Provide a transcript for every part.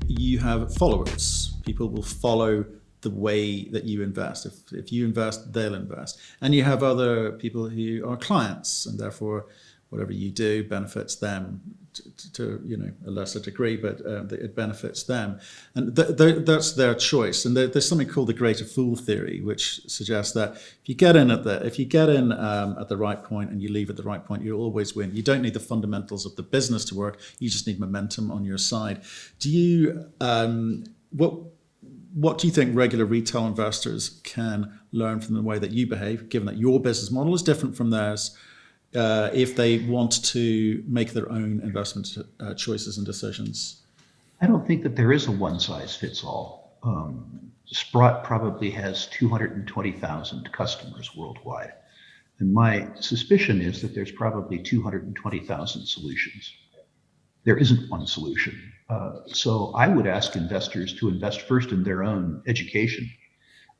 you have followers. People will follow the way that you invest. If you invest, they'll invest. And you have other people who are clients, and therefore whatever you do benefits them to a lesser degree, but it benefits them. And that's their choice. And there's something called the greater fool theory, which suggests that if you get in at the right point and you leave at the right point, you'll always win. You don't need the fundamentals of the business to work. You just need momentum on your side. Do you what do you think regular retail investors can learn from the way that you behave, given that your business model is different from theirs, if they want to make their own investment choices and decisions? I don't think that there is a one-size-fits-all. Sprott probably has 220,000 customers worldwide. And my suspicion is that there's probably 220,000 solutions. There isn't one solution. So I would ask investors to invest first in their own education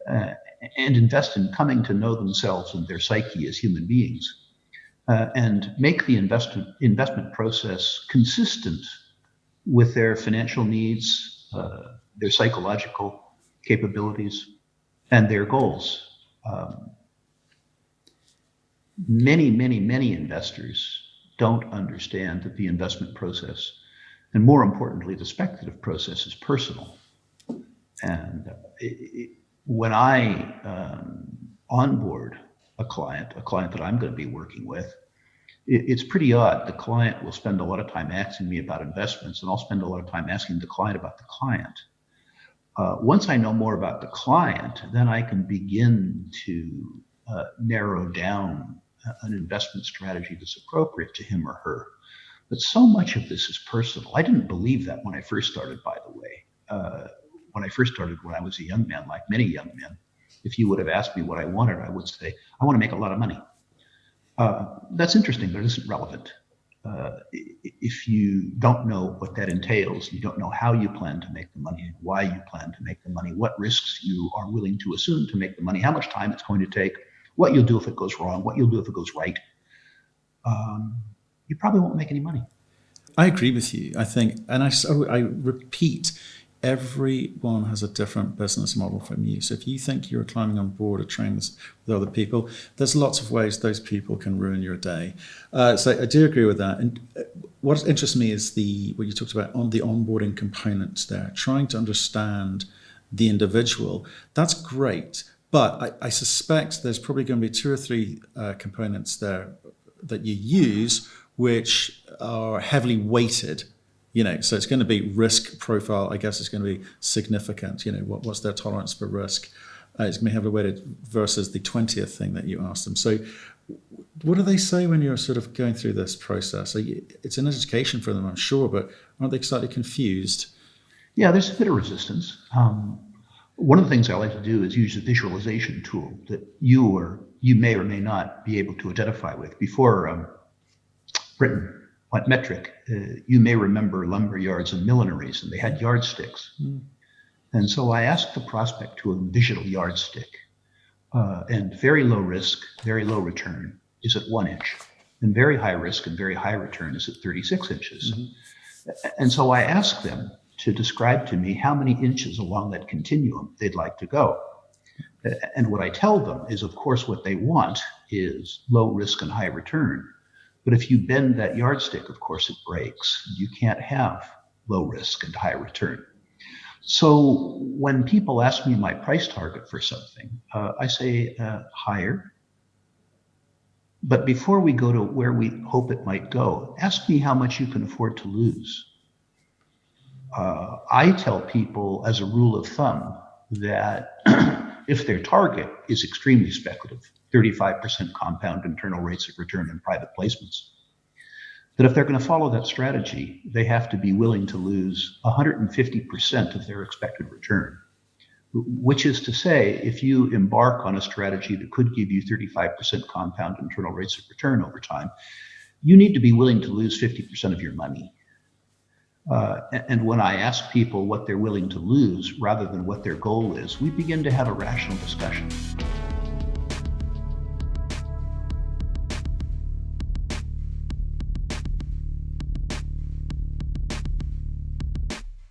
and invest in coming to know themselves and their psyche as human beings, and make the investment process consistent with their financial needs, their psychological capabilities, and their goals. Many investors don't understand that the investment process, and more importantly, the speculative process, is personal. And when I onboard a client that I'm going to be working with, it's pretty odd. The client will spend a lot of time asking me about investments, and I'll spend a lot of time asking the client about the client. Once I know more about the client, then I can begin to narrow down an investment strategy that's appropriate to him or her. But so much of this is personal. I didn't believe that when I first started, by the way. When I first started, when I was a young man, like many young men, if you would have asked me what I wanted, I would say, I want to make a lot of money. That's interesting, but it isn't relevant. If you don't know what that entails, you don't know how you plan to make the money, why you plan to make the money, what risks you are willing to assume to make the money, how much time it's going to take, what you'll do if it goes wrong, what you'll do if it goes right, you probably won't make any money. I agree with you. I think, and I repeat, everyone has a different business model from you. So if you think you're climbing on board a train with other people, there's lots of ways those people can ruin your day. So I do agree with that. And what interests me is what you talked about on the onboarding components there, trying to understand the individual. That's great. But I suspect there's probably going to be 2 or 3 components there that you use which are heavily weighted. So it's going to be risk profile. I guess it's going to be significant. What's their tolerance for risk? It's going to be heavily weighted versus the 20th thing that you asked them. So what do they say when you're sort of going through this process? It's an education for them, I'm sure, but aren't they slightly confused? Yeah, there's a bit of resistance. One of the things I like to do is use a visualization tool that you may or may not be able to identify with. Before Britain went metric, you may remember lumber yards and millineries, and they had yardsticks. And so I asked the prospect to envision a yardstick, and very low risk, very low return is at 1 inch, and very high risk and very high return is at 36 inches. And so I asked them to describe to me how many inches along that continuum they'd like to go. And what I tell them is, of course, what they want is low risk and high return. But if you bend that yardstick, of course, it breaks. You can't have low risk and high return. So when people ask me my price target for something, I say higher. But before we go to where we hope it might go, ask me how much you can afford to lose. I tell people as a rule of thumb that if their target is extremely speculative, 35% compound internal rates of return in private placements, that if they're going to follow that strategy, they have to be willing to lose 150% of their expected return, which is to say, if you embark on a strategy that could give you 35% compound internal rates of return over time, you need to be willing to lose 50% of your money. And when I ask people what they're willing to lose rather than what their goal is, we begin to have a rational discussion.